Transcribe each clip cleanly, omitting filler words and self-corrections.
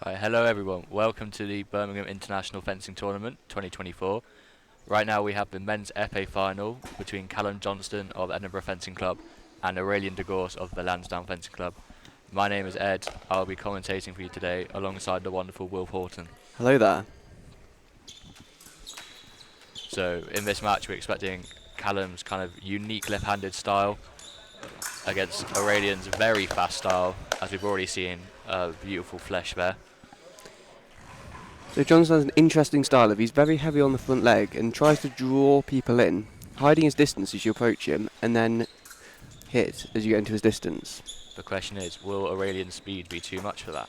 Right, hello everyone, welcome to the Birmingham International Fencing Tournament 2024. Right now we have the men's Epee final between Calum Johnston of Edinburgh Fencing Club and Aurelien DEGORCE of the Lansdowne Fencing Club. My name is Ed, I'll be commentating for you today alongside the wonderful Will Horton. Hello there. So in this match we're expecting Calum's kind of unique left-handed style against Aurelien's very fast style, as we've already seen beautiful flesh there. So Johnson has an interesting style of he's very heavy on the front leg and tries to draw people in, hiding his distance as you approach him and then hit as you get into his distance. The question is, will Aurelien's speed be too much for that?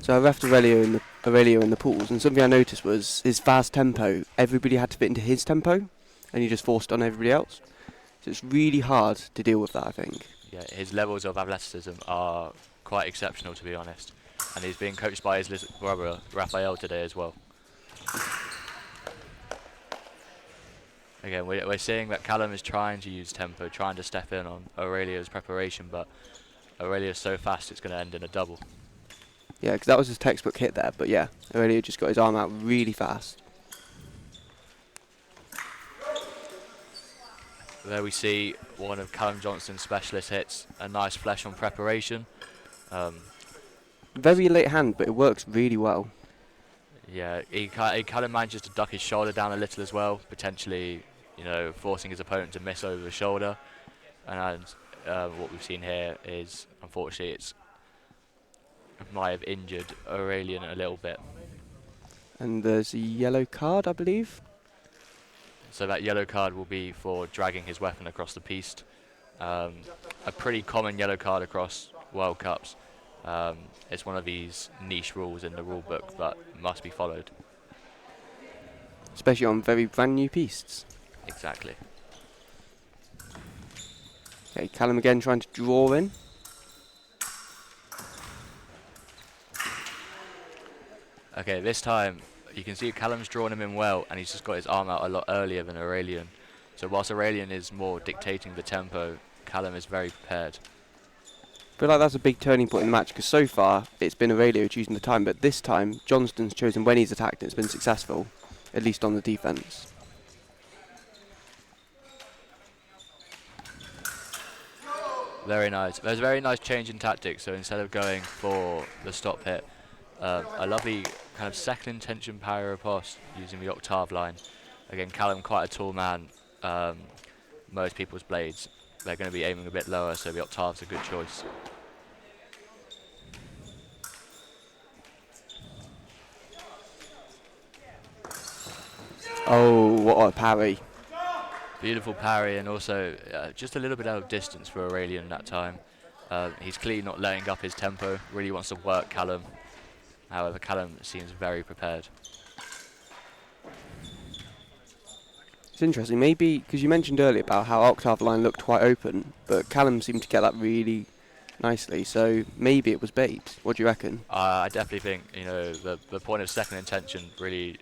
So I left Aurelio in the pools, and something I noticed was his fast tempo. Everybody had to fit into his tempo and he just forced on everybody else. So it's really hard to deal with that, I think. Yeah, his levels of athleticism are quite exceptional, to be honest. And he's being coached by his little brother, Raphael, today as well. Again, we're seeing that Calum is trying to use tempo, trying to step in on Aurelio's preparation, but Aurelio's so fast it's going to end in a double. Yeah, because that was his textbook hit there, but yeah, Aurelio just got his arm out really fast. There we see one of Calum Johnston's specialist hits, a nice flesh on preparation. Very late hand, but it works really well. Yeah, he kind of manages to duck his shoulder down a little as well, potentially, forcing his opponent to miss over the shoulder. And what we've seen here is, unfortunately, it might have injured Aurelien a little bit. And there's a yellow card, I believe. So that yellow card will be for dragging his weapon across the piste. A pretty common yellow card across World Cups. It's one of these niche rules in the rule book, but must be followed. Especially on very brand new pistes. Exactly. Okay, Calum again trying to draw in. Okay, this time you can see Calum's drawn him in well, and he's just got his arm out a lot earlier than Aurelien. So whilst Aurelien is more dictating the tempo, Calum is very prepared. I feel like that's a big turning point in the match, because so far it's been Aurelio choosing the time, but this time Johnston's chosen when he's attacked and it's been successful, at least on the defence. Very nice. There's a very nice change in tactics, so instead of going for the stop hit, a lovely kind of second intention parry riposte using the octave line. Again, Calum quite a tall man. Most people's blades, they're going to be aiming a bit lower, so the octave's a good choice. Oh, what a parry. Beautiful parry, and also just a little bit out of distance for Aurelien that time. He's clearly not letting up his tempo, really wants to work Calum. However, Calum seems very prepared. It's interesting, maybe, because you mentioned earlier about how octave line looked quite open, but Calum seemed to get that really nicely, so maybe it was bait. What do you reckon? I definitely think, the point of second intention, really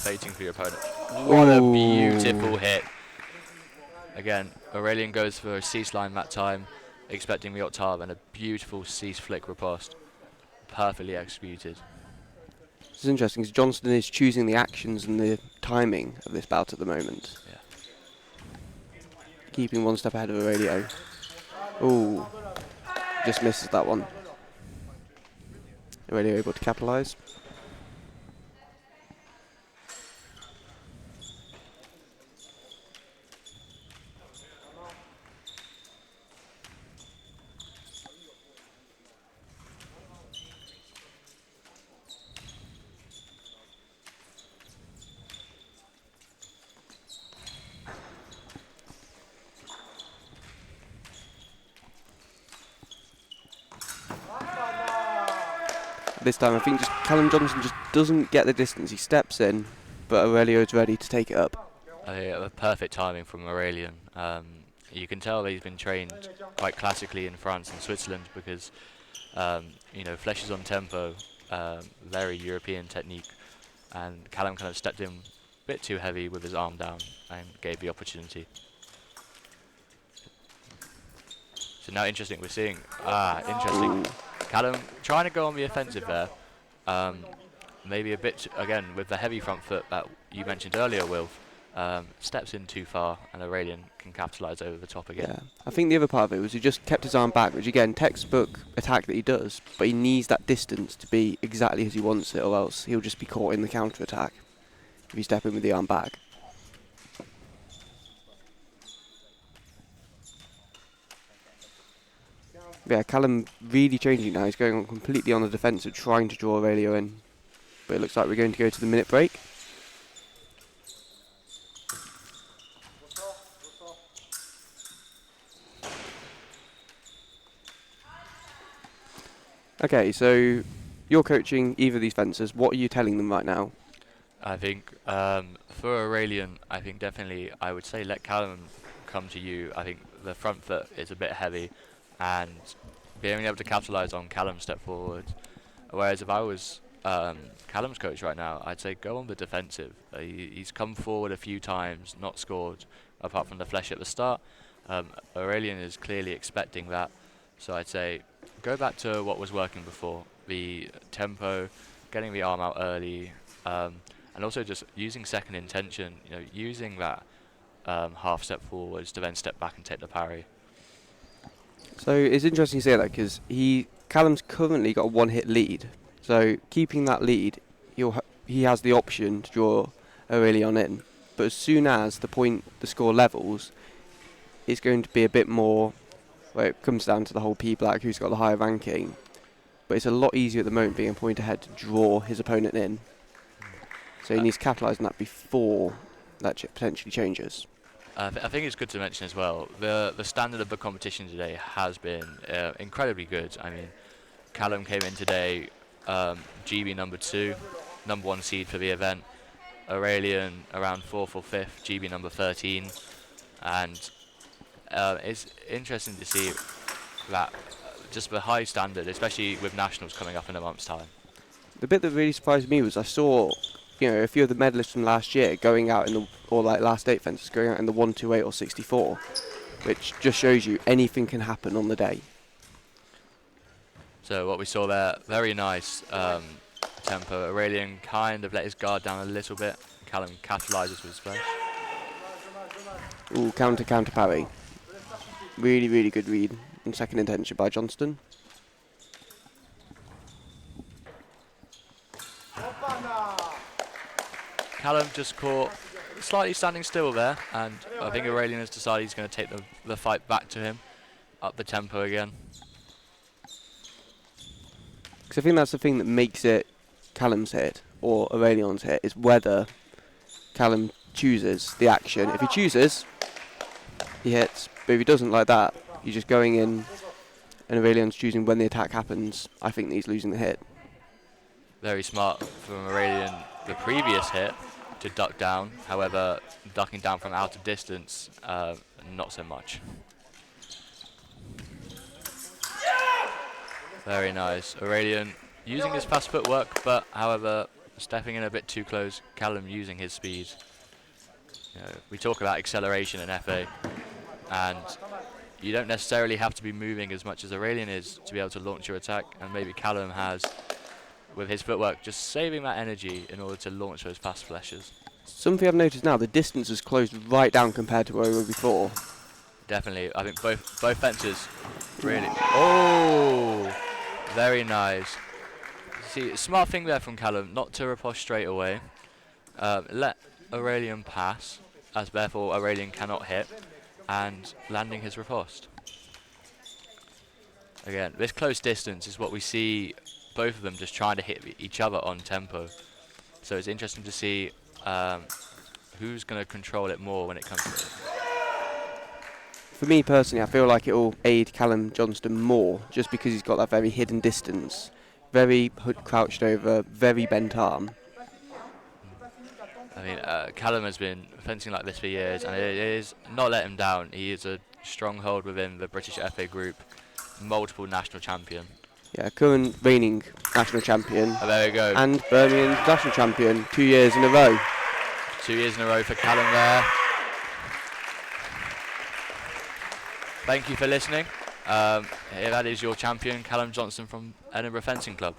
baiting for your opponent. What a beautiful hit. Again, Aurelien goes for a cease line that time, expecting the octave, and a beautiful cease flick riposte. Perfectly executed. It's interesting because Johnston is choosing the actions and the timing of this bout at the moment. Yeah. Keeping one step ahead of Aurelio. Ooh, just misses that one. Aurelio able to capitalise. This time I think just Calum Johnston just doesn't get the distance. He steps in, but Aurelio is ready to take it up. Perfect timing from Aurelien. You can tell that he's been trained quite classically in France and Switzerland because, flesh is on tempo, very European technique, and Calum kind of stepped in a bit too heavy with his arm down and gave the opportunity. So now interesting, we're seeing, interesting. Calum trying to go on the offensive there. Um, maybe a bit, again, with the heavy front foot that you mentioned earlier, Wilf. Steps in too far, and Aurelien can capitalise over the top again. Yeah, I think the other part of it was he just kept his arm back, which again, textbook attack that he does, but he needs that distance to be exactly as he wants it, or else he'll just be caught in the counter attack if you step in with the arm back. Yeah, Calum really changing now. He's going on completely on the defensive, trying to draw Aurelio in. But it looks like we're going to go to the minute break. Okay, so you're coaching either of these fencers. What are you telling them right now? I think for Aurelien, I think definitely I would say let Calum come to you. I think the front foot is a bit heavy, and being able to capitalise on Calum's step forward. Whereas if I was Calum's coach right now, I'd say go on the defensive. He's come forward a few times, not scored, apart from the flesh at the start. Aurelien is clearly expecting that, so I'd say go back to what was working before, the tempo, getting the arm out early, and also just using second intention, using that half step forwards to then step back and take the parry. So it's interesting you say that because Calum's currently got a one-hit lead. So keeping that lead, he has the option to draw Aurelien in. But as soon as the score levels, it's going to be a bit more. Well, it comes down to the whole P-Black, who's got the higher ranking. But it's a lot easier at the moment being a point ahead to draw his opponent in. So he needs to capitalise on that before that potentially changes. I think it's good to mention as well, the standard of the competition today has been incredibly good. I mean, Calum came in today, GB number 2, number 1 seed for the event. Aurelien around 4th or 5th, GB number 13. And it's interesting to see that just the high standard, especially with nationals coming up in a month's time. The bit that really surprised me was I saw a few of the medalists from last year going out last 8 fences, going out in the 128 or 64, which just shows you anything can happen on the day. So what we saw there, very nice tempo. Aurelien kind of let his guard down a little bit. Calum capitalises with his flash. Ooh, counter parry. Really, really good read and second intention by Johnston. Calum just caught slightly standing still there, and I think Aurelien has decided he's going to take the fight back to him, up the tempo again. Because I think that's the thing that makes it Calum's hit or Aurelien's hit, is whether Calum chooses the action. If he chooses, he hits. But if he doesn't like that, he's just going in and Aurelien's choosing when the attack happens. I think that he's losing the hit. Very smart from Aurelien, the previous hit, to duck down. However, ducking down from out of distance, not so much. Very nice. Aurelien using his fast footwork, but however, stepping in a bit too close. Calum using his speed. We talk about acceleration in FA, and you don't necessarily have to be moving as much as Aurelien is to be able to launch your attack, and maybe Calum has, with his footwork, just saving that energy in order to launch those fast flashes. Something I've noticed now, the distance has closed right down compared to where we were before. Definitely. I think both fencers really... Oh! Very nice. See, smart thing there from Calum, not to riposte straight away. Let Aurelien pass, as therefore Aurelien cannot hit, and landing his riposte. Again, this close distance is what we see both of them just trying to hit each other on tempo. So it's interesting to see who's going to control it more when it comes to it. For me personally, I feel like it will aid Calum Johnston more, just because he's got that very hidden distance, very hood crouched over, very bent arm. I mean, Calum has been fencing like this for years, and it is not let him down. He is a stronghold within the British FA group, multiple national champion. Yeah, current reigning national champion. Oh, there we go. And Birmingham national champion 2 years in a row. 2 years in a row for Calum there. Thank you for listening. Here that is your champion, Callum Johnston from Edinburgh Fencing Club.